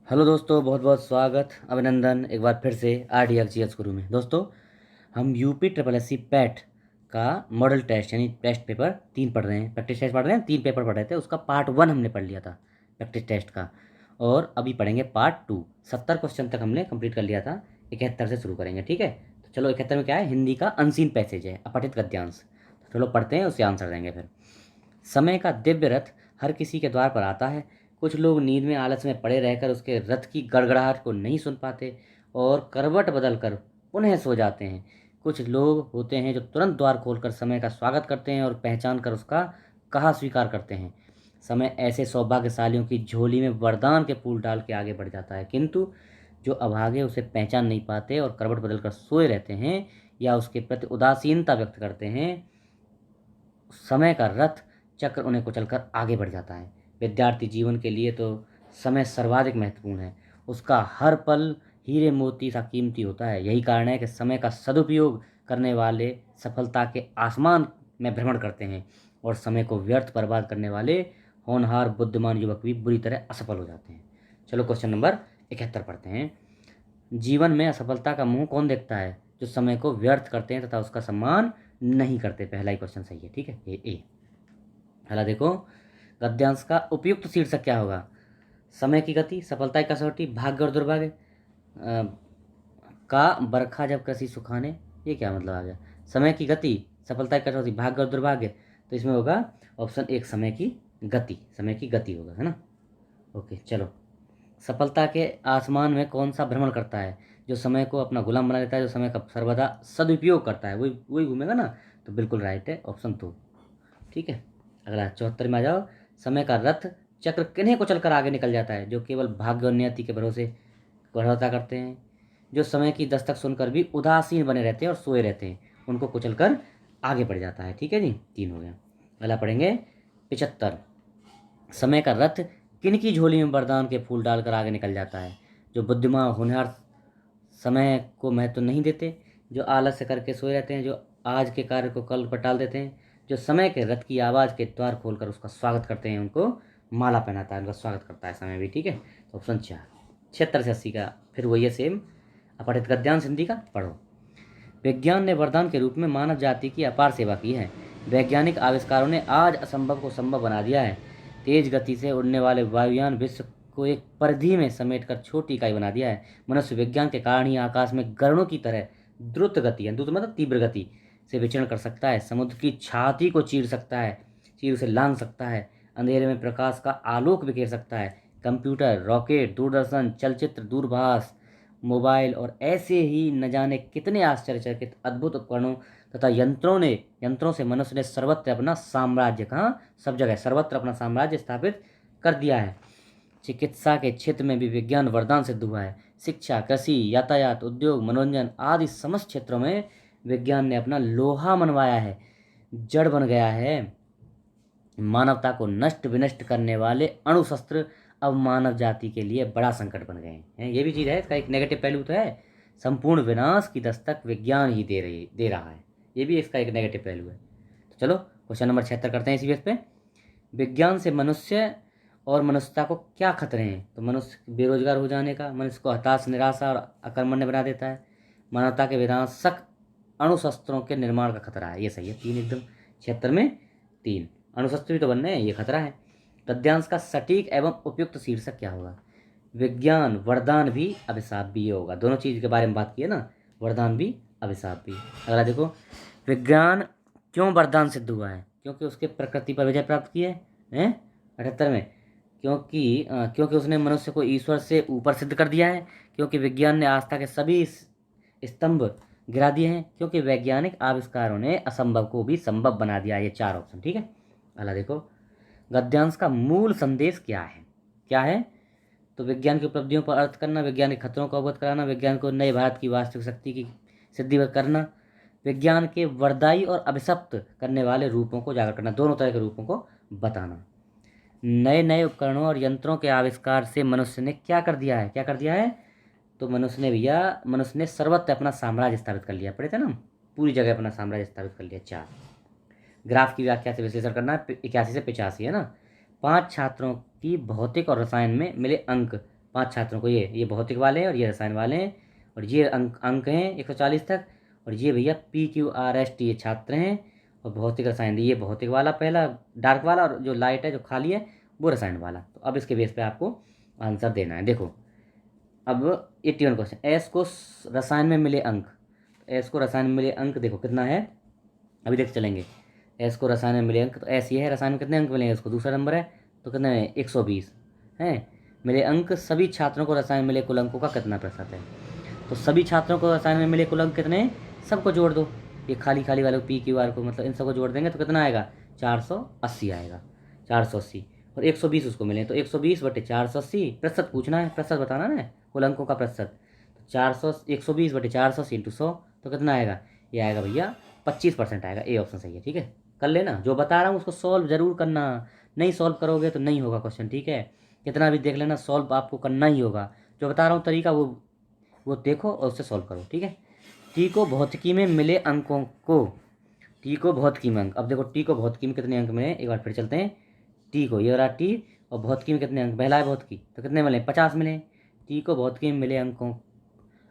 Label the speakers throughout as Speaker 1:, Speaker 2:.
Speaker 1: Hello दोस्तों, बहुत बहुत स्वागत, अभिनंदन एक बार फिर से RDXGS गुरु में। दोस्तों, हम UP triple S C PET का मॉडल टेस्ट यानी टेस्ट पेपर 3 पढ़ रहे हैं। प्रैक्टिस टेस्ट पढ़ रहे हैं, 3 पेपर पढ़ रहे थे। उसका पार्ट 1 हमने पढ़ लिया था प्रैक्टिस टेस्ट का, और अभी पढ़ेंगे पार्ट 2। 70 क्वेश्चन तक हमने कंप्लीट कर लिया था, 71 से शुरू करेंगे। ठीक है, तो चलो 71 में क्या है, हिंदी का अनसीन पैसेज है, अपठित गद्यांश। तो चलो पढ़ते हैं, उससे आंसर देंगे फिर। समय का दिव्य रथ हर किसी के द्वार पर आता है। कुछ लोग नींद में आलस में पड़े रहकर उसके रथ की गड़गड़ाहट को नहीं सुन पाते और करवट बदल कर पुनः सो जाते हैं। कुछ लोग होते हैं जो तुरंत द्वार खोलकर समय का स्वागत करते हैं और पहचान कर उसका कहा स्वीकार करते हैं। समय ऐसे सौभाग्यशालियों की झोली में वरदान के फूल डाल के आगे बढ़ जाता है, किंतु जो अभागे उसे पहचान नहीं पाते और करवट बदल कर सोए रहते हैं या उसके प्रति उदासीनता व्यक्त करते हैं, समय का रथ चक्र उन्हें कुचलकर आगे बढ़ जाता है। विद्यार्थी जीवन के लिए तो समय सर्वाधिक महत्वपूर्ण है। उसका हर पल हीरे मोती सा कीमती होता है। यही कारण है कि समय का सदुपयोग करने वाले सफलता के आसमान में भ्रमण करते हैं और समय को व्यर्थ बर्बाद करने वाले होनहार बुद्धिमान युवक भी बुरी तरह असफल हो जाते हैं। चलो क्वेश्चन नंबर 71 पढ़ते हैं। जीवन में असफलता का मुंह कौन देखता है? जो समय को व्यर्थ करते हैं तथा उसका सम्मान नहीं करते। पहला ही क्वेश्चन सही है। ठीक है, ये ए। पहला देखो, गद्यांश का उपयुक्त शीर्षक क्या होगा? समय की गति, सफलता की कसौटी, भाग्य और दुर्भाग्य। का बरखा जब कृषि सुखाने, ये क्या मतलब आ गया? समय की गति, सफलता की कसौटी, भाग्य और दुर्भाग्य। तो इसमें होगा ऑप्शन 1, समय की गति। समय की गति होगा, है ना। ओके चलो। सफलता के आसमान में कौन सा भ्रमण करता है? जो समय को अपना गुलाम बना लेता है, जो समय का सर्वदा सदुपयोग करता है, वही वही घूमेगा ना। तो बिल्कुल राइट है ऑप्शन 2। ठीक है, अगला 74 में आ जाओ। समय का रथ चक्र किन्हीं को चलकर आगे निकल जाता है? जो केवल भाग्य और नियति के भरोसे बढ़ोतरा करते हैं, जो समय की दस्तक सुनकर भी उदासीन बने रहते हैं और सोए रहते हैं, उनको कुचलकर आगे बढ़ जाता है। ठीक है जी, 3 हो गया। अगला पढ़ेंगे 75। समय का रथ किन की झोली में वरदान के फूल डालकर आगे निकल जाता है? जो बुद्धिमान होनहार समय को महत्व नहीं देते, जो आलस्य करके सोए रहते हैं, जो आज के कार्य को कल पर टाल देते हैं, जो समय के रथ की आवाज़ के द्वार खोलकर उसका स्वागत करते हैं, उनको माला पहनाता है, उनका स्वागत करता है समय भी। ठीक है, तो ऑप्शन 4। 76 से 80 का फिर वही है सेम। अपठित गद्यांश हिंदी का पढ़ो। विज्ञान ने वरदान के रूप में मानव जाति की अपार सेवा की है। वैज्ञानिक आविष्कारों ने आज असंभव को संभव बना दिया है। तेज गति से उड़ने वाले वायुयान विश्व को एक परिधि में समेटकर छोटी इकाई बना दिया है। मनुष्य विज्ञान के कारण ही आकाश में गरुड़ों की तरह द्रुत गति है, द्रुत मतलब तीव्र गति से विचरण कर सकता है। समुद्र की छाती को चीर सकता है, चीर उसे लांघ सकता है। अंधेरे में प्रकाश का आलोक बिखेर सकता है। कंप्यूटर, रॉकेट, दूरदर्शन, चलचित्र, दूरभाष, मोबाइल और ऐसे ही न जाने कितने आश्चर्यचकित अद्भुत उपकरणों तथा यंत्रों से मनुष्य ने सर्वत्र अपना साम्राज्य, कहाँ, सब जगह सर्वत्र अपना साम्राज्य स्थापित कर दिया है। चिकित्सा के क्षेत्र में भी विज्ञान वरदान सिद्ध हुआ है। शिक्षा, कृषि, यातायात, उद्योग, मनोरंजन आदि समस्त क्षेत्रों में विज्ञान ने अपना लोहा मनवाया है, जड़ बन गया है। मानवता को नष्ट विनष्ट करने वाले अणुशस्त्र अब मानव जाति के लिए बड़ा संकट बन गए हैं। ये भी चीज़ है, इसका एक नेगेटिव पहलू तो है। संपूर्ण विनाश की दस्तक विज्ञान ही दे रहा है। ये भी इसका एक नेगेटिव पहलू है। तो चलो क्वेश्चन नंबर 76 करते हैं इसी बेस पे। विज्ञान से मनुष्य और मनुष्यता को क्या खतरे हैं? तो मनुष्य बेरोजगार हो जाने का, मनुष्य को हताश, निराशा और अकर्मण्य बना देता है। मानवता के विनाशक अणुशस्त्रों के निर्माण का खतरा है। ये सही है, 3 एकदम। 76 में 3 अणुशस्त्र भी तो बनने हैं, ये खतरा है। गद्यांश का सटीक एवं उपयुक्त शीर्षक क्या होगा? विज्ञान वरदान भी अभिशाप भी, ये होगा। दोनों चीज़ के बारे में बात की है ना, वरदान भी अभिशाप भी। अगला देखो, विज्ञान क्यों वरदान सिद्ध हुआ है? क्योंकि उसके प्रकृति पर विजय प्राप्त की है। 78 में क्योंकि उसने मनुष्य को ईश्वर से ऊपर सिद्ध कर दिया है। क्योंकि विज्ञान ने आस्था के सभी स्तंभ गिरा दिए हैं। क्योंकि वैज्ञानिक आविष्कारों ने असंभव को भी संभव बना दिया। ये 4 ऑप्शन। ठीक है, अगला देखो, गद्यांश का मूल संदेश क्या है? तो विज्ञान की उपलब्धियों पर अर्थ करना, वैज्ञानिक खतरों को अवगत कराना, विज्ञान को नए भारत की वास्तविक शक्ति की सिद्धि करना, विज्ञान के वरदायी और अभिशप्त करने वाले रूपों को उजागर करना, दोनों तरह के रूपों को बताना। नए नए उपकरणों और यंत्रों के आविष्कार से मनुष्य ने क्या कर दिया है? तो मनुष्य ने सर्वत्र अपना साम्राज्य स्थापित कर लिया। पढ़े थे ना, पूरी जगह अपना साम्राज्य स्थापित कर लिया। 4 ग्राफ की व्याख्या से विश्लेषण करना, 81 से 85 है ना। 5 छात्रों की भौतिक और रसायन में मिले अंक 5 छात्रों को, ये भौतिक वाले हैं और ये रसायन वाले हैं, और ये अंक अंक हैं 140 तक, और ये भैया PQRST ये छात्र हैं, और भौतिक रसायन ये भौतिक वाला पहला डार्क वाला, और जो लाइट है जो खाली है वो रसायन वाला। तो अब इसके बेस पे आपको आंसर देना है। देखो अब 81 क्वेश्चन, एस को रसायन में मिले अंक, एस को रसायन में मिले अंक देखो कितना है, अभी देख चलेंगे। एस को रसायन में मिले अंक, तो एस ये है, रसायन में कितने अंक मिलेंगे उसको, दूसरा नंबर है, तो कितने हैं 120 हैं मिले अंक। सभी छात्रों को रसायन में मिले कुल अंकों का कितना प्रतिशत है, तो सभी छात्रों को रसायन में मिले कुल अंक कितने हैं, सबको जोड़ दो, ये खाली खाली वाले PQR को, मतलब इन सबको जोड़ देंगे तो कितना आएगा 480 आएगा, 480, और 120 उसको मिले, तो 120/480 प्रतिशत पूछना है, प्रतिशत बताना ना है, कुल अंकों का प्रतिशत। तो 120/480 इंटू 100 तो कितना आएगा, ये आएगा भैया 25% आएगा। ए ऑप्शन सही है, ठीक है। कर लेना, जो बता रहा हूँ उसको सॉल्व जरूर करना, नहीं सॉल्व करोगे तो नहीं होगा क्वेश्चन, ठीक है। कितना भी देख लेना, सॉल्व आपको करना ही होगा। जो बता रहा हूँ तरीका वो देखो और उससे सॉल्व करो, ठीक है। टी को भौतिकी में मिले अंकों को, टी को भौतिकी में अंक, अब देखो टी को भौतिकी में कितने अंक मिले, एक बार फिर चलते हैं। टी को, ये रहा टी, और भौतिकी में कितने अंक, पहला है भौतिकी, तो कितने मिले 50 मिले। टी को भौतिकी में मिले अंकों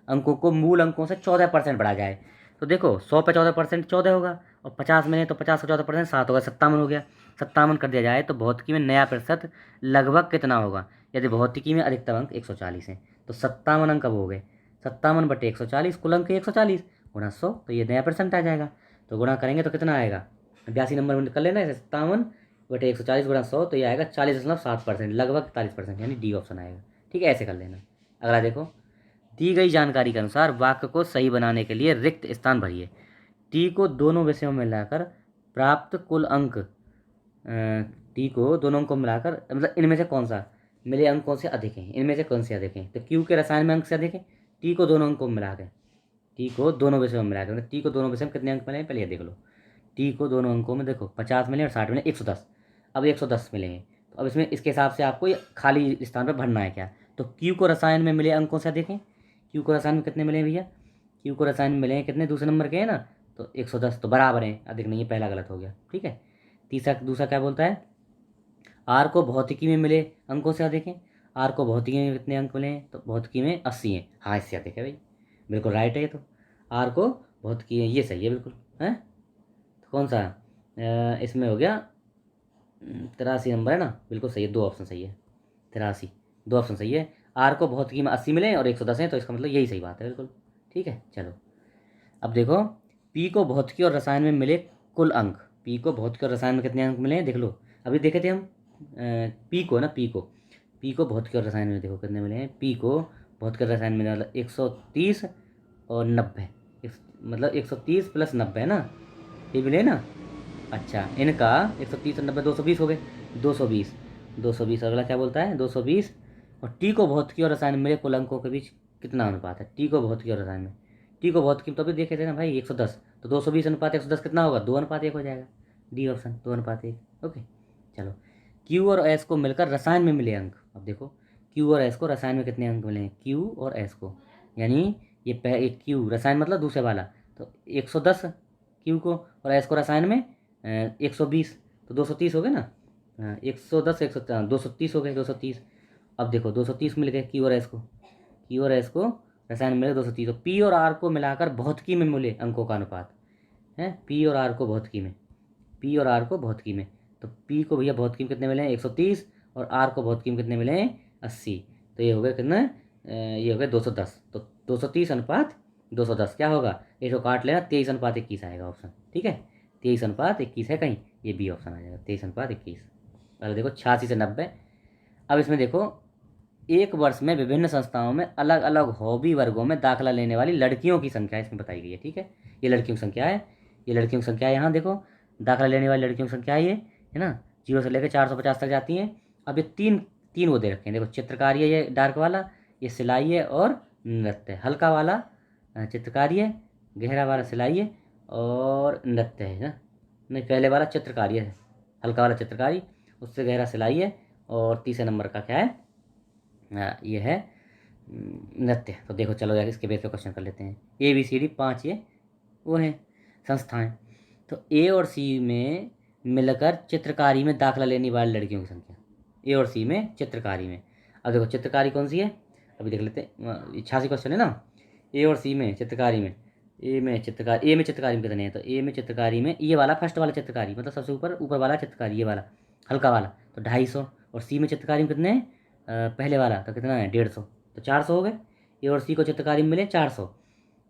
Speaker 1: अंकों को मूल अंकों से 14% बढ़ा जाए, तो देखो 100 पे 14% 14 होगा, और 50 मिले तो 50 का 14% 7 होगा, 57 हो गया। 57 कर दिया जाए तो भौतिकी में नया प्रतिशत लगभग कितना होगा, यदि भौतिकी में अधिकतम अंक 140 हैं, तो 57 अंक कब हो गए, 57/140, कुल अंक 140 गुणा 100, तो ये नया परसेंट आ जाएगा। तो गुणा करेंगे तो कितना आएगा, 82 नंबर में कर लेना, 57/140 गुणा 100, तो ये आएगा 40.7%, लगभग 40%, यानी डी ऑप्शन आएगा, ठीक है। ऐसे कर लेना। अगला देखो, दी गई जानकारी के अनुसार वाक्य को सही बनाने के लिए रिक्त स्थान भरिए। टी को दोनों विषयों में मिलाकर प्राप्त कुल अंक, टी को दोनों अंकों में मिलाकर, मतलब इनमें से कौन सा मिले अंकों से अधिक है, इनमें से कौन से अधिक हैं, तो क्यू के रसायन में अंक से अधिक है, टी को दोनों अंकों में मिला के, टी को दोनों विषयों में मिला के, मतलब टी को दोनों विषय में कितने अंक मिले पहले ये देख लो। टी को दोनों अंकों में देखो 50 मिले और 60 मिले, 110, अब 110 मिलेंगे, तो अब इसमें इसके हिसाब से आपको ये खाली स्थान पर भरना है क्या, तो क्यू को रसायन में मिले अंकों से अधिक हैं, क्यू को रसायन में कितने मिले हैं भैया, क्यू को रसायन में मिले हैं कितने, दूसरे नंबर के हैं ना, तो 110, तो बराबर है, अधिक नहीं है, पहला गलत हो गया, ठीक है। तीसरा दूसरा क्या बोलता है, आर को भौतिकी में मिले अंकों से अधिक हैं, आर को भौतिकी में कितने अंक मिले हैं, तो भौतिकी में 80 हैं, हाँ इससे अधिक है भाई, बिल्कुल राइट है ये, तो आर को भौतिकी है, ये सही है बिल्कुल, है तो कौन सा इसमें हो गया 83 नंबर है ना, बिल्कुल सही है, 2 ऑप्शन सही है, 83, 2 ऑप्शन सही है। आर को भौतिकी में 80 मिले और 110 हैं, तो इसका मतलब यही सही बात है बिल्कुल, ठीक है। चलो अब देखो, पी को भौतिकी और रसायन में मिले कुल अंक, पी को भौतिकी और रसायन में कितने अंक मिले हैं देख लो, अभी देखे थे हम पी को ना, पी को भौतिकी और रसायन में देखो कितने मिले हैं, पी को भौतिकी और रसायन में मतलब 130 और 90, मतलब 130 + 90 है ना, ये मिले ना। अच्छा इनका 130 और 90 220 हो गए, 220, 220, अगला क्या बोलता है 220, और टी को भौतिकी और रसायन में मिले कुल अंकों के बीच कितना अनुपात है, टी को भौतिकी और रसायन में, टी को भौतिकी में तो अभी देखे थे ना भाई 110, तो 220 अनुपात 110 कितना होगा, 2:1 हो जाएगा, डी ऑप्शन 2:1, ओके। चलो क्यू और एस को मिलकर रसायन में मिले अंक, अब देखो क्यू और एस को रसायन में कितने अंक मिले हैं, क्यू और एस को, यानी ये क्यू रसायन मतलब दूसरे वाला, तो 110 क्यू को, और एस को रसायन में 120, तो 230 हो गए ना, 110 100 230 हो गए, 230। अब देखो 230 मिल गए क्यू और एस को, क्यू और एस को रसायन में मिले 230, तो पी और आर को मिलाकर भौतिकी में मिले अंकों का अनुपात है, पी और आर को भौतिकी में, पी और आर को भौतिकी में, तो पी को भैया भौतिकी में कितने मिले हैं 130, और आर को भौतिकी में कितने मिले हैं 80, तो ये हो गया कितना, ये हो गया 210, तो 230/210 क्या होगा, ये तो काट लेना, 23/21 आएगा ऑप्शन, ठीक है। 23/21 है कहीं, ये बी ऑप्शन आ जाएगा, 23/21। अगर देखो 86 से 90, अब इसमें देखो एक वर्ष में विभिन्न संस्थाओं में अलग अलग हॉबी वर्गों में दाखिला लेने वाली लड़कियों की संख्या इसमें बताई गई है, ठीक है। ये लड़कियों की संख्या है, ये लड़कियों की संख्या है, यहाँ देखो दाखिला लेने वाली लड़कियों की संख्या ये है ना, 0 से लेकर 450 तक जाती हैं। अब ये तीन तीन वो दे रखे हैं, देखो चित्रकारी है ये डार्क वाला, ये सिलाई है और नृत्य है, हल्का वाला चित्रकारी है, गहरा वाला सिलाई है और नृत्य है ना, नहीं पहले वाला चित्रकारी है, हल्का वाला चित्रकारी, उससे गहरा सिलाई है, और तीसरे नंबर का क्या है, ये है नृत्य। तो देखो चलो यार इसके बेस पे क्वेश्चन कर लेते हैं, ABCD 5 ये वो हैं संस्थाएं, तो ए और सी में मिलकर चित्रकारी में दाखिला लेने वाली लड़कियों की संख्या, ए और सी में चित्रकारी में, अब देखो चित्रकारी कौन सी है, अभी देख लेते हैं। 86 क्वेश्चन है ना। ए और सी में चित्रकारी में, ए में चित्रकारी में कितने हैं, तो ए में चित्रकारी में ये वाला फर्स्ट वाला चित्रकारी, मतलब सबसे ऊपर ऊपर वाला चित्रकारी, ये वाला हल्का वाला, तो 250। और सी में चित्रकारी में कितने हैं, पहले वाला तो कितना है 150, तो 400 हो गए। ए और सी को चित्रकारी में मिले 400।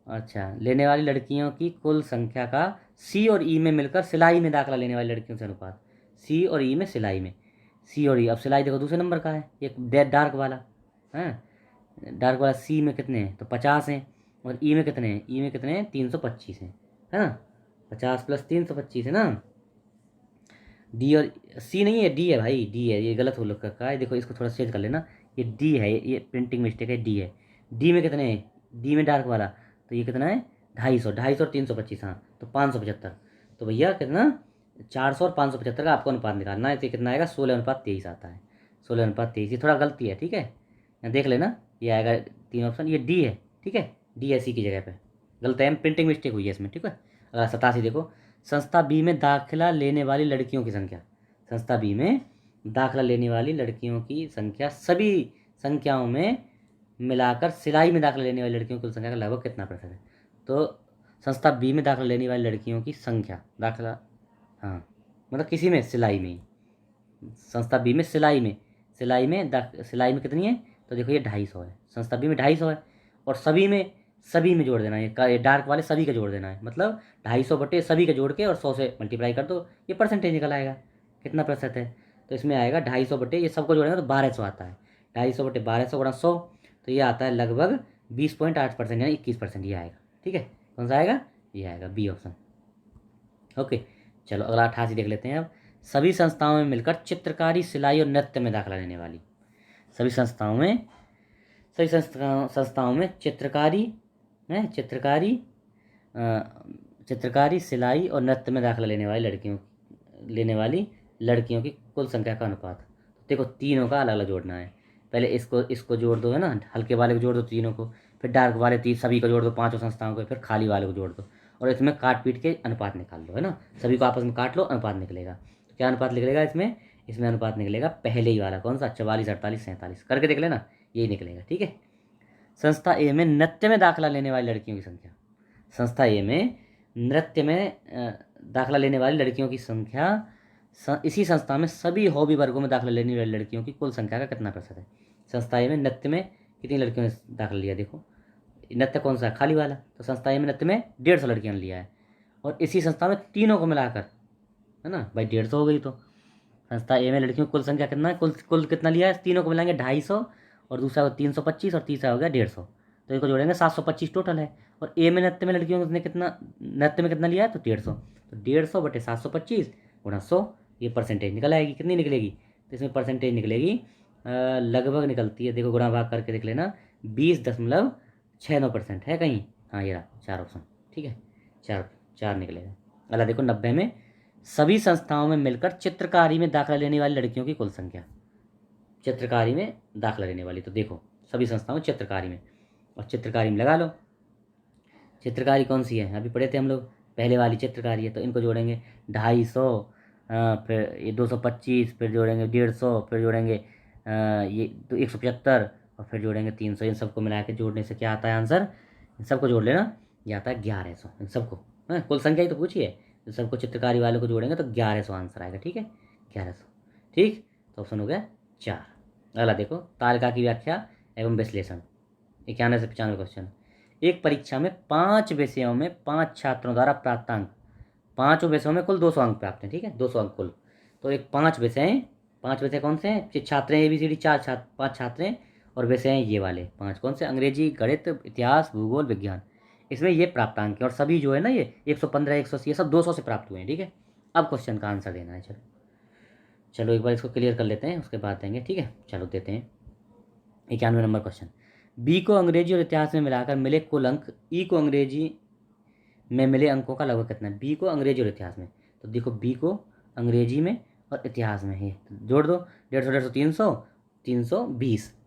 Speaker 1: अच्छा, लेने वाली लड़कियों की कुल संख्या का सी और ई में मिलकर सिलाई में दाखिला लेने वाली लड़कियों से अनुपात। सी और ई में सिलाई में, सी और ई, अब सिलाई देखो दूसरे नंबर का है, एक डार्क वाला है, डार्क वाला सी में कितने हैं, तो 50 हैं। और ई में कितने हैं, ई में कितने हैं 325 हैं, है ना। 50 + 325 है ना। डी और सी नहीं है, डी है भाई, डी है, ये गलत हो लोग का है, देखो इसको थोड़ा चेंज कर लेना। ये डी है, ये प्रिंटिंग मिस्टेक है, डी है। डी में कितने हैं, डी में डार्क वाला, तो ये कितना है 250, 250 और 325, हाँ तो 575। तो भैया कितना 400 और 575 का आपको अनुपात निकालना है, तो ये कितना आएगा 16:23 आता है। 16:23, ये थोड़ा गलती है, ठीक है, यहाँ देख लेना, ये आएगा 3 ऑप्शन, ये डी है, ठीक है, डी है सी की जगह पे, गलत है, प्रिंटिंग मिस्टेक हुई है इसमें, ठीक है। अगला 87 देखो, संस्था बी में दाखिला लेने वाली लड़कियों की संख्या। संस्था बी में दाखिला लेने वाली लड़कियों की संख्या सभी संख्याओं में मिलाकर सिलाई में दाखिला लेने वाली लड़कियों की कुल संख्या का लगभग कितना प्रतिशत है। तो संस्था बी में दाखिला लेने वाली लड़कियों की संख्या, दाखिला, हाँ मतलब किसी में सिलाई में ही, संस्था बी में सिलाई में कितनी है, तो देखो ये 250 है, संस्था बी में 250 है। और सभी में जोड़ देना है, ये डार्क वाले सभी का जोड़ देना है, मतलब 250 बटे सभी का जोड़ के और 100 से मल्टीप्लाई कर दो, ये परसेंटेज निकल आएगा कितना प्रतिशत है। तो इसमें आएगा 250 बटे, ये सबको जोड़ेंगे तो 1200 आता है, 250 बटे 1200 गुणा 100, तो ये आता है लगभग 20.8% यानी 21% ये आएगा, ठीक है। कौन सा आएगा, ये आएगा बी ऑप्शन। ओके, चलो अगला 88 देख लेते हैं अब। सभी संस्थाओं में मिलकर चित्रकारी, सिलाई और नृत्य में दाखिला लेने वाली, सभी संस्थाओं में चित्रकारी है, चित्रकारी, सिलाई और नृत्य में दाखिला लेने वाली लड़कियों की कुल संख्या का अनुपात। देखो तीनों का अलग अलग जोड़ना है, पहले इसको जोड़ दो, है ना, हल्के वाले को जोड़ दो तीनों को, फिर डार्क वाले सभी को जोड़ दो, पांचों संस्थाओं को, फिर खाली वाले को जोड़ दो, और इसमें काट पीट के अनुपात निकाल लो, है ना, सभी को आपस में काट लो, अनुपात निकलेगा। तो क्या अनुपात निकलेगा इसमें, अनुपात निकलेगा पहले ही वाला, कौन सा, 44, 48, 47, करके देख लेना, यही निकलेगा, ठीक है। संस्था ए में नृत्य में दाखिला लेने वाली लड़कियों की संख्या, संस्था ए में नृत्य में दाखिला लेने वाली लड़कियों की संख्या, इसी संस्था में सभी हॉबी वर्गों में दाखिला लेने वाली लड़कियों की कुल संख्या का कितना प्रतिशत है। संस्था ए में नृत्य में कितनी लड़कियों ने दाखिला लिया, देखो नृत्य कौन सा है, खाली वाला, तो संस्था ए में नृत्य में 150 लड़कियों ने लिया है, और इसी संस्था में तीनों को मिलाकर, है ना भाई 150 हो गई। तो संस्था ए में लड़कियों की कुल संख्या कितना है, कुल कितना लिया है, तीनों को मिलाएंगे 250, और दूसरा को 325, और तीसरा हो गया 150, तो इसको जोड़ेंगे 725 टोटल है। और ए में नृत्य में लड़कियों ने कितना, नृत्य में कितना लिया है, तो 150, तो 150 बटे 725 गुणा 100, ये परसेंटेज निकल आएगी, कितनी निकलेगी, तो इसमें परसेंटेज निकलेगी लगभग निकलती है, देखो गुणा भाग करके देख लेना, 20.69% है कहीं, हाँ ये रहा 4 ऑप्शन, ठीक है, 4 निकलेगा। अगला देखो 90 में, सभी संस्थाओं में मिलकर चित्रकारी में दाखिला लेने वाली लड़कियों की कुल संख्या, चित्रकारी में दाखिला लेने वाली, तो देखो सभी संस्थाओं में चित्रकारी में, और चित्रकारी में लगा लो, चित्रकारी कौन सी है, अभी पढ़े थे हम लोग, पहले वाली चित्रकारी है, तो इनको जोड़ेंगे 250, फिर ये 225, फिर जोड़ेंगे 150, फिर जोड़ेंगे ये तो 175, और फिर जोड़ेंगे 300, इन सबको मिला के जोड़ने से क्या आता है आंसर, इन सबको जोड़ लेना, ये आता है 1100, इन सबको, हाँ कुल संख्या ही तो पूछी है, तो सबको चित्रकारी वालों को जोड़ेंगे तो 1100 आंसर आएगा, ठीक है 1100, ठीक, तो ऑप्शन हो गया 4। अगला देखो, तालिका की व्याख्या एवं विश्लेषण, 91 से 95 क्वेश्चन। एक परीक्षा में 5 विषयों में 5 छात्रों द्वारा प्राप्त अंक, 5 विषयों में कुल 200 अंक प्राप्त हैं, ठीक है 200 अंक कुल, तो एक 5 विषय हैं, 5 विषय कौन से हैं, छात्र हैं ABCD 5 छात्र हैं, और विषय हैं ये वाले 5, कौन से, अंग्रेजी, गणित, इतिहास, भूगोल, विज्ञान, इसमें ये प्राप्तांक है, और सभी जो है ना ये 115, 180 ये सब 200 से प्राप्त हुए हैं, ठीक है। अब क्वेश्चन का आंसर देना है, चलो एक बार इसको क्लियर कर लेते हैं, उसके बाद देंगे, ठीक है, चलो देते हैं। 91 नंबर क्वेश्चन, बी को अंग्रेजी और इतिहास में मिलाकर मिले कुल अंक ई को अंग्रेजी में मिले अंकों का लगभग कितना है, बी को अंग्रेजी और इतिहास में, तो देखो बी को अंग्रेजी में और इतिहास में है, तो जोड़ दो 150, 150, 300,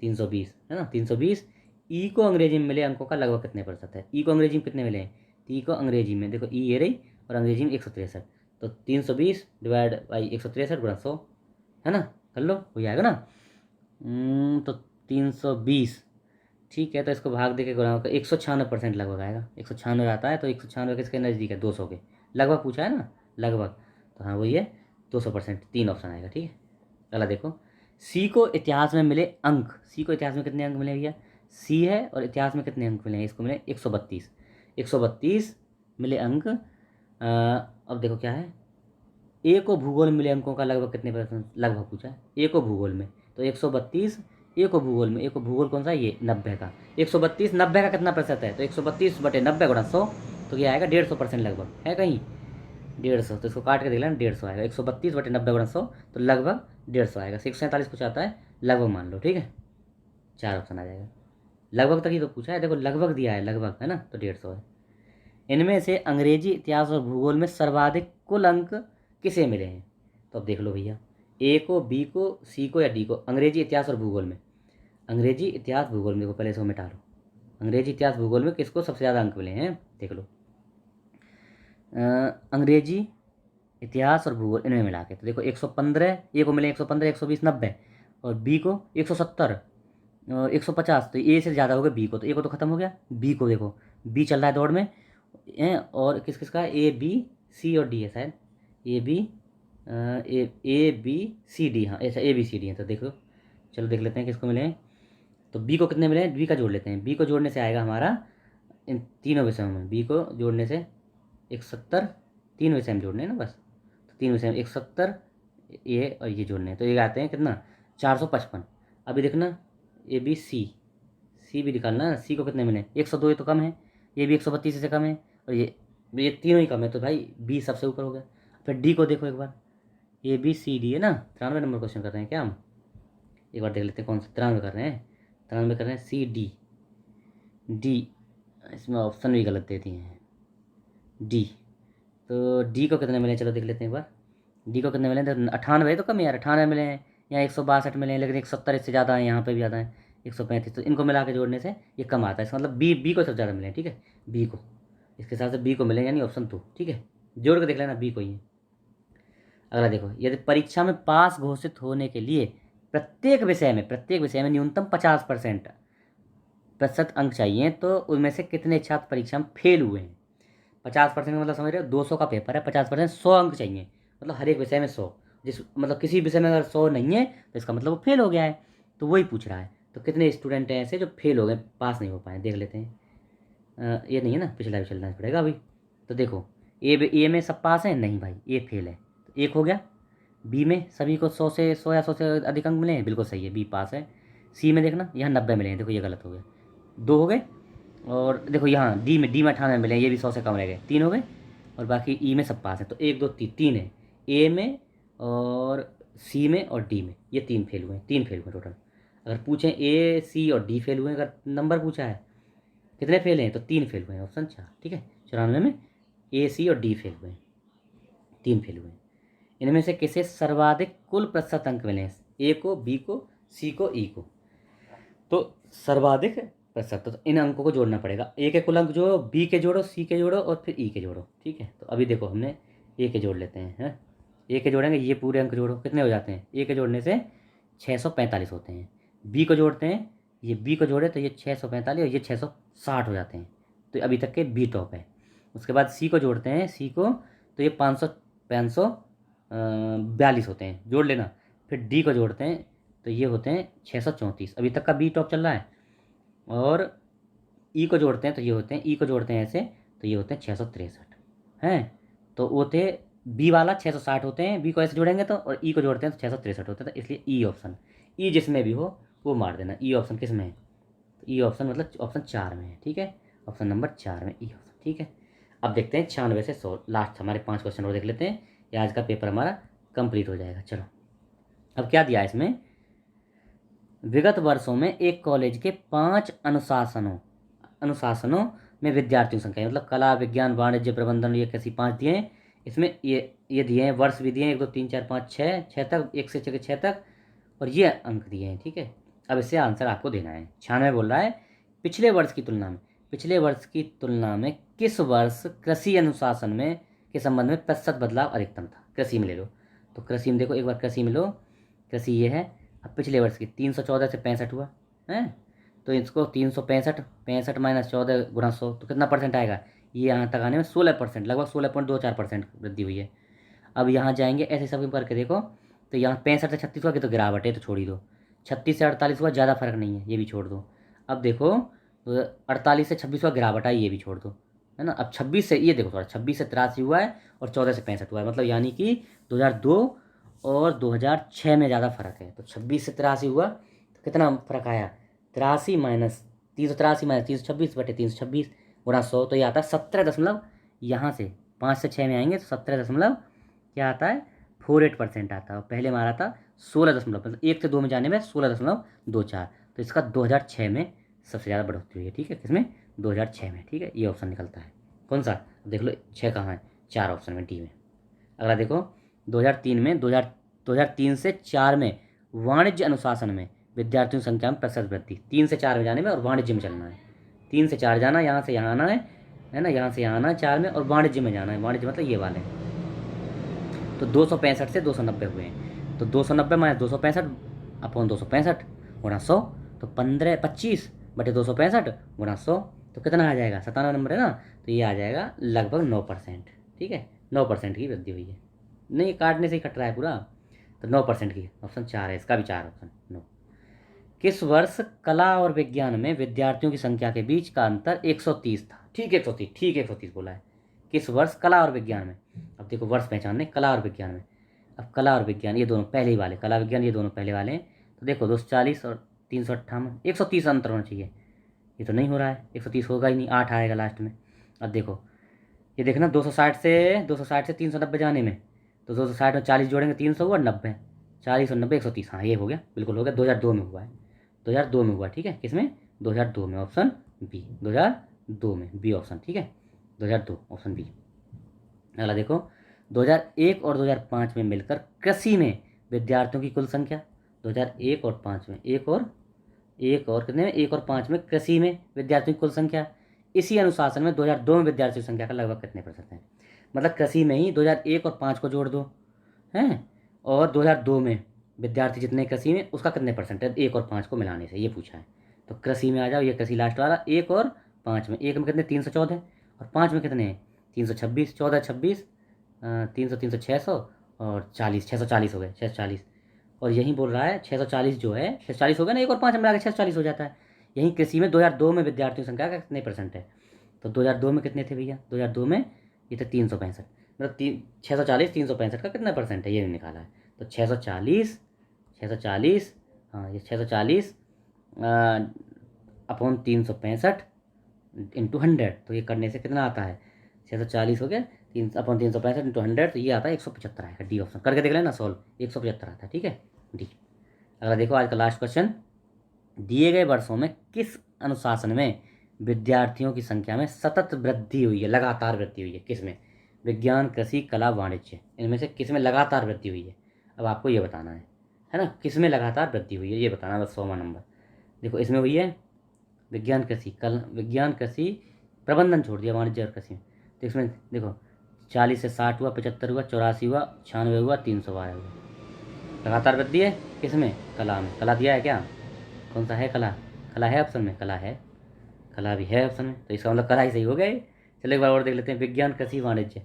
Speaker 1: 320 है ना, 320। ई को अंग्रेजी में मिले अंकों का लगभग कितने प्रतिशत है, ई को अंग्रेजी में कितने मिले हैं, ई को अंग्रेजी में देखो ई ये रही, और अंग्रेजी में 163, तो 320 डिवाइड बाई 163 गुणा 100, है ना, कर लो हो जाएगा ना। तो 320, ठीक है। तो इसको भाग दे के गुणा होकर 196% लगभग आएगा। 196 आता है, तो 196 किसके नज़दीक है? 200 के लगभग पूछा है ना, लगभग। तो हाँ वही है 200%, 3 ऑप्शन आएगा, ठीक है। अगला देखो, सी को इतिहास में मिले अंक। सी को इतिहास में कितने अंक मिले भैया? सी है और इतिहास में कितने अंक मिले हैं? इसको मिले 132। 132 मिले अंक। अब देखो क्या है, ए को भूगोल में मिले अंकों का लगभग कितने परसेंट, लगभग पूछा है। ए को भूगोल में, तो 132 ए को भूगोल में। ए को भूगोल कौन सा है? ये 90 का। 132 90 का कितना प्रतिशत है? तो 132 बटे 90 गुणा 100, तो ये आएगा 150% लगभग, है कहीं 150। तो इसको काट के देख लेना, 150 आएगा। 132 बटे 90 गुणा 100, तो लगभग 150 आएगा। 147 कुछ आता है, लगभग मान लो, ठीक है। 4 ऑप्शन आ जाएगा। लगभग तक ही तो पूछा है, देखो लगभग दिया है, लगभग है ना, तो 150 है। इनमें से अंग्रेजी इतिहास और भूगोल में सर्वाधिक कुल अंक किसे मिले हैं? तो अब देख लो भैया, ए को, बी को, सी को या डी को। अंग्रेजी इतिहास और भूगोल में, अंग्रेजी इतिहास भूगोल में, देखो पहले इसको मिटा लो। अंग्रेजी इतिहास भूगोल में किसको सबसे ज़्यादा अंक मिले हैं, देख लो। अंग्रेजी इतिहास और भूगोल इनमें मिला के, तो देखो 115 ए को मिले, 115, 120, 90, और बी को 170 और 150। तो ए से ज़्यादा हो गया बी को, तो ए को तो खत्म हो गया। बी को देखो, बी चल रहा है दौड़ में, और किस किस का? ए बी सी और डी है शायद। A B A B C D, हाँ ऐसा ए बी सी डी है। तो देखो, चलो देख लेते हैं किसको मिले हैं। तो बी को कितने मिले हैं? बी का जोड़ लेते हैं। बी को जोड़ने से आएगा हमारा, इन तीनों विषयों में बी को जोड़ने से 170, तीन विषय में जोड़ने हैं ना बस। तो तीन विषय में 170, ये और ये जोड़ने हैं, तो ये आते हैं कितना? 455। अभी देखना, ए बी सी, सी भी निकालना है। सी को कितने मिले? 102, ये तो कम है। ये भी 132 से कम है, और ये तीनों ही कम है, तो भाई बी सबसे ऊपर हो गया। फिर डी को देखो एक बार, ए बी सी डी है ना। 93 नंबर क्वेश्चन कर रहे हैं क्या हम? एक बार देख लेते हैं कौन सा 93 कर रहे हैं। 93 कर रहे हैं सी डी। डी, इसमें ऑप्शन भी गलत दे दिए हैं। डी, तो डी को कितने मिले? चलो देख लेते हैं एक बार। डी को कितने मिले? तो 98 तो कम है यार, 98 मिले हैं। यहाँ 162 मिले हैं, लेकिन 170 इससे ज़्यादा है, यहाँ पे भी ज़्यादा है 135। तो इनको मिला के जोड़ने से ये कम आता है, इसका मतलब बी को सबसे ज़्यादा मिले हैं, ठीक है। बी को, इसके हिसाब से बी को मिले, यानी ऑप्शन 2, ठीक है। जोड़ के देख लेना, बी को ही है। अगला देखो, यदि परीक्षा में पास घोषित होने के लिए प्रत्येक विषय में न्यूनतम 50% अंक चाहिए, तो उनमें से कितने छात्र परीक्षा में फेल हुए हैं? 50% मतलब समझ रहे हो, 200 का पेपर है, 50%, 100 अंक चाहिए, मतलब हर एक विषय में 100। जिस मतलब किसी विषय में अगर 100 नहीं है, तो इसका मतलब वो फेल हो गया है। तो वही पूछ रहा है, तो कितने स्टूडेंट हैं ऐसे जो फेल हो गए, पास नहीं हो पाए, देख लेते हैं। ये नहीं है ना, पिछला भी चलना पड़ेगा अभी। तो देखो, ए में सब पास हैं? नहीं भाई, ए फेल है, तो 1 हो गया। बी में सभी को 100 से 100 या 100 से अधिक अंक मिले हैं, बिल्कुल सही है, बी पास है। सी में देखना, यहाँ 90 मिले हैं, देखो ये गलत हो गया, 2 हो गए। और देखो यहाँ डी में 98 मिले हैं, ये भी 100 से कम रह गए, 3 हो गए। और बाकी ई में सब पास है, तो 1 2 3, 3 है। ए में और सी में और डी में, ये 3 फेल हुए हैं, 3 फेल हुए टोटल। अगर पूछें ए सी और डी फेल हुए हैं, अगर नंबर पूछा है कितने फेल हैं, तो 3 फेल हुए हैं, ऑप्शन 4, ठीक है। 94 में ए सी और डी फेल हुए हैं, 3 फेल हुए हैं। इनमें से किसे सर्वाधिक कुल प्रतिशत अंक मिले हैं? ए को, बी को, सी को, ई को। तो सर्वाधिक प्रतिशत, तो इन अंकों को जोड़ना पड़ेगा। ए के कुल अंक जोड़ो, बी के जोड़ो, सी के जोड़ो और फिर ई के जोड़ो, ठीक है। तो अभी देखो, हमने ए के जोड़ लेते हैं, ए के जोड़ेंगे, ये पूरे अंक जोड़ो, कितने हो जाते हैं? ए के जोड़ने से 645 होते हैं। बी को जोड़ते हैं, ये बी को जोड़े तो ये 645 और ये 660 हो जाते हैं। तो अभी तक के बी टॉप है। उसके बाद सी को जोड़ते हैं, सी को, तो ये 542 होते हैं, जोड़ लेना। फिर डी को जोड़ते हैं, तो ये होते हैं 634, अभी तक का बी टॉप चल रहा है। और ई को जोड़ते हैं, तो ये होते हैं, ई को जोड़ते हैं ऐसे, तो ये होते हैं 663 हैं। तो वो थे, बी वाला 660 होते हैं, बी को ऐसे जोड़ेंगे तो, और ई को जोड़ते हैं तो 663 होते हैं, तो इसलिए ई ऑप्शन, ई जिसमें भी हो वो मार देना। ई ऑप्शन किस में है? तो ई ऑप्शन मतलब ऑप्शन 4 में है, ठीक है। ऑप्शन नंबर 4 में ई ऑप्शन, ठीक है। अब देखते हैं 96 से 100, लास्ट हमारे 5 क्वेश्चन और देख लेते हैं, ये आज का पेपर हमारा कंप्लीट हो जाएगा। चलो, अब क्या दिया है इसमें? विगत वर्षों में एक कॉलेज के 5 अनुशासनों में विद्यार्थियों की संख्या, मतलब कला, विज्ञान, वाणिज्य, प्रबंधन, ये कैसी 5 दिए हैं। इसमें ये दिए हैं, वर्ष भी दिए हैं, 1 2 3 4 5 6 6 तक, 1 से 6 तक, और ये अंक दिए हैं, ठीक है। अब इससे आंसर आपको देना है। 96 बोल रहा है, पिछले वर्ष की तुलना में किस वर्ष कृषि अनुशासन में के संबंध में प्रतिशत बदलाव अधिकतम था? कृषि में ले लो, तो कृषि में देखो एक बार, कृषि में लो, कृषि ये है। अब पिछले वर्ष की 314 से 65 हुआ, हैं। तो इसको 365, 65 माइनस 14 गुणा 100 तो कितना परसेंट आएगा, ये यहाँ तक आने में 16%, लगभग 16.24% वृद्धि हुई है। अब यहाँ जाएंगे ऐसे सब करके देखो, तो यहाँ 65 से 36 हुआ कि तो गिरावट है, तो छोड़ ही दो। 36 से 48 हुआ, ज़्यादा फर्क नहीं है, ये भी छोड़ दो। अब देखो, तो 48 से 26 हुआ, गिरावट आई, ये भी छोड़ दो, है ना। अब 26 से ये देखो थोड़ा, 26 से 83 हुआ है और 14 से 65 हुआ है, मतलब यानी कि 2002 और 2006 में ज़्यादा फर्क है। तो 26 से 83 हुआ तो कितना फर्क आया, 83 माइनस 383 माइनस 326 बटे 326 गुणा 100, तो ये आता है 17 यहाँ से 5 से 6 में आएंगे तो 17 क्या आता है 48% आता है। और पहले हमारा था 16 मतलब 1 से 2 में जाने में 16.24, तो इसका 2006 में सबसे ज़्यादा बढ़ोतरी हुई है। ठीक है, किसमें, 2006 में। ठीक है, ये ऑप्शन निकलता है। कौन सा, देख लो 6 कहाँ है, 4 ऑप्शन में, डी में। अगला देखो, 2003 में 2003 से 4 में वाणिज्य अनुशासन में विद्यार्थियों की संख्या में प्रतिशत वृद्धि, 3 से 4 में जाने में और वाणिज्य में चलना है। 3 से 4 जाना, यहाँ से यहाँ आना है ना, यहाँ से यहाँ आना है 4 में, और वाणिज्य में जाना है। वाणिज्य मतलब ये वाले, तो 265 से 290 हुए हैं। तो 290 माइनस 265 अपॉन 265 गुणा 100, तो 25 बटे 265 गुणा 100, तो कितना आ जाएगा, 97 नंबर है ना, तो ये आ जाएगा लगभग 9%। ठीक है, 9% की वृद्धि हुई है। नहीं, काटने से ही कट रहा है पूरा, तो 9% की, ऑप्शन 4 है, इसका भी 4 ऑप्शन 9। किस वर्ष कला और विज्ञान में विद्यार्थियों की संख्या के बीच का अंतर 130 था। ठीक 130, ठीक 130 बोला है। किस वर्ष कला और विज्ञान में, अब देखो वर्ष पहचानने, कला और विज्ञान में। अब कला और विज्ञान ये दोनों पहले ही वाले, कला विज्ञान ये दोनों पहले वाले हैं, तो देखो 240 और 358, 130 अंतर होना चाहिए। ये तो नहीं हो रहा है, 130 होगा ही नहीं, 8 आएगा लास्ट में। अब देखो ये देखना, 260 से 390 जाने में, तो 260 में 40 जोड़ेंगे 300 हुआ, 90, 40 और 90 130, हाँ ये हो गया, बिल्कुल हो गया। 2002 में हुआ है, 2002 में हुआ। ठीक है, किसमें, 2002 में, ऑप्शन बी, 2002 में, बी ऑप्शन। ठीक है, 2002 ऑप्शन बी। अगला देखो, 2001 और 2005 में मिलकर कृषि में विद्यार्थियों की कुल संख्या, 2001 और 5 में, एक और कितने में, 1 और 5 में कृषि में विद्यार्थियों की कुल संख्या, इसी अनुशासन में 2002 में विद्यार्थियों की संख्या का लगभग कितने प्रतिशत है। मतलब कृषि में ही 2001 और 5 को जोड़ दो, हैं, और 2002 में विद्यार्थी जितने कृषि में, उसका कितने परसेंट है 1 और 5 को मिलाने से, ये पूछा है। तो कृषि में आ जाओ, ये कृषि लास्ट वाला, 1 और 5 में, 1 में कितने 314 और 5 में कितने हैं 326, 14 26, 300 300 600 और 40, 640 हो गए, 640। और यही बोल रहा है 640 जो है, 640 हो गया ना, 1 और 5 में मिला के 640 हो जाता है। यही कृषि में 2002 में विद्यार्थियों की संख्या का कितने परसेंट है, तो 2002 में कितने थे भैया, 2002 में ये थे 365, मतलब 640 365 का कितना परसेंट है, ये निकाला है। तो 640, 640, हाँ ये 640 अपॉन 365 इंटू 100, तो ये करने से कितना आता है, 640 हो गया, 3/365 इंटू 100, तो ये आता है 175 आएगा, डी ऑप्शन। करके देख लेना सॉल्व, 175 आता है। ठीक है, डी। अगला देखो आज का लास्ट क्वेश्चन, दिए गए वर्षों में किस अनुशासन में विद्यार्थियों की संख्या में सतत वृद्धि हुई है, लगातार वृद्धि हुई है, किस में, विज्ञान, कृषि, कला, वाणिज्य, इनमें से किस में लगातार वृद्धि हुई है। अब आपको ये बताना है ना, किस में लगातार वृद्धि हुई है, ये बताना बस 100वां नंबर। देखो इसमें हुई है विज्ञान कृषि, कल विज्ञान कृषि प्रबंधन छोड़ दिया, वाणिज्य और कृषि में। तो इसमें देखो 40 से 60 हुआ, 75 हुआ, 84 हुआ, 96 हुआ, 312 हुआ, लगातार वृद्धि है किसमें, कला में। कला दिया है क्या, कौन सा है, कला, कला है ऑप्शन में, कला है, कला भी है ऑप्शन में, तो इसका मतलब कला ही सही हो गया। चलो एक बार और देख लेते हैं, विज्ञान कृषि वाणिज्य,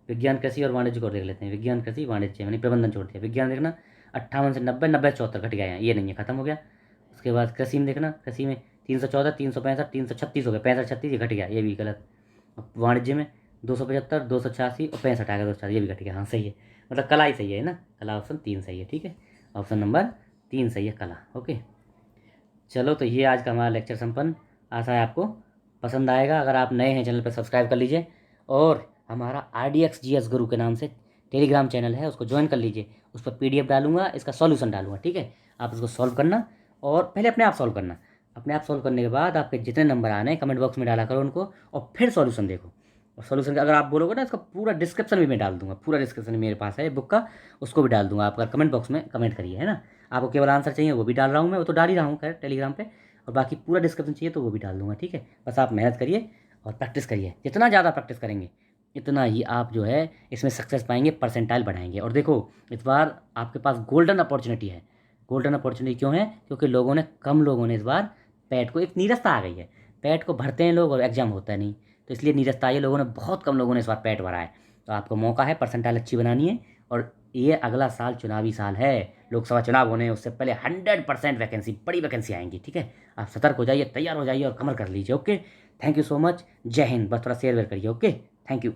Speaker 1: विज्ञान कृषि और वाणिज्य को देख लेते हैं। विज्ञान कृषि वाणिज्य यानी प्रबंधन छोड़ दिया। विज्ञान देखना 58 से 90, 90 से 74 घट गया है, ये नहीं है, खत्म हो गया। उसके बाद कृषि में देखना, कृषि में 314, 365, 336 हो गया, 65 36 ये घट गया, ये भी गलत। अब वाणिज्य में 275, 286 और 65 आ गया, 240, ये भी घट गया, हाँ सही है, मतलब कला ही सही है ना, कला ऑप्शन 3 सही है। ठीक है, ऑप्शन नंबर 3 सही है, कला। ओके, चलो तो ये आज का हमारा लेक्चर संपन्न। आशा है आपको पसंद आएगा। अगर आप नए हैं चैनल पर सब्सक्राइब कर लीजिए, और हमारा RDX GS गुरु के नाम से टेलीग्राम चैनल है, उसको ज्वाइन कर लीजिए। उस पर PDF डालूंगा, इसका सॉल्यूशन डालूंगा। ठीक है, आप उसको सॉल्व करना, और पहले अपने आप सॉल्व करना। अपने आप सॉल्व करने के बाद आपके जितने नंबर आने हैं कमेंट बॉक्स में डाला करो उनको, और फिर सॉल्यूशन देखो। और सॉल्यूशन का अगर आप बोलोगे ना, इसका पूरा डिस्क्रिप्शन भी मैं डाल दूंगा, पूरा डिस्क्रिप्शन मेरे पास है बुक का, उसको भी डाल दूंगा। आप अगर कमेंट बॉक्स में कमेंट करिए, है ना। आपको केवल आंसर चाहिए वो भी डाल रहा हूँ मैं, वो तो डाल ही रहा हूँ खैर टेलीग्राम पे, और बाकी पूरा डिस्क्रिप्शन चाहिए तो वो भी डाल दूंगा। ठीक है, बस आप मेहनत करिए और प्रैक्टिस करिए। जितना ज़्यादा प्रैक्टिस करेंगे इतना ही आप जो है इसमें सक्सेस पाएंगे, परसेंटाइल बढ़ाएंगे। और देखो इस बार आपके पास गोल्डन अपॉर्चुनिटी है, गोल्डन अपॉर्चुनिटी क्यों है? क्योंकि कम लोगों ने इस बार पैट को, एक नीरसता आ गई है, पैट को भरते हैं लोग और एग्जाम होता नहीं, तो इसलिए नीरसता आई है, बहुत कम लोगों ने इस बार पैट भरा है। तो आपको मौका है, परसेंटाइल अच्छी बनानी है, और ये अगला साल चुनावी साल है, लोकसभा चुनाव होने हैं, उससे पहले 100% वैकेंसी, बड़ी वैकेंसी आएंगी, ठीक है। आप सतर्क हो जाइए, तैयार हो जाइए और कमर कर लीजिए। Okay, thank you so much, जय हिंद। बस थोड़ा शेयर वेयर करिए। Okay, thank you.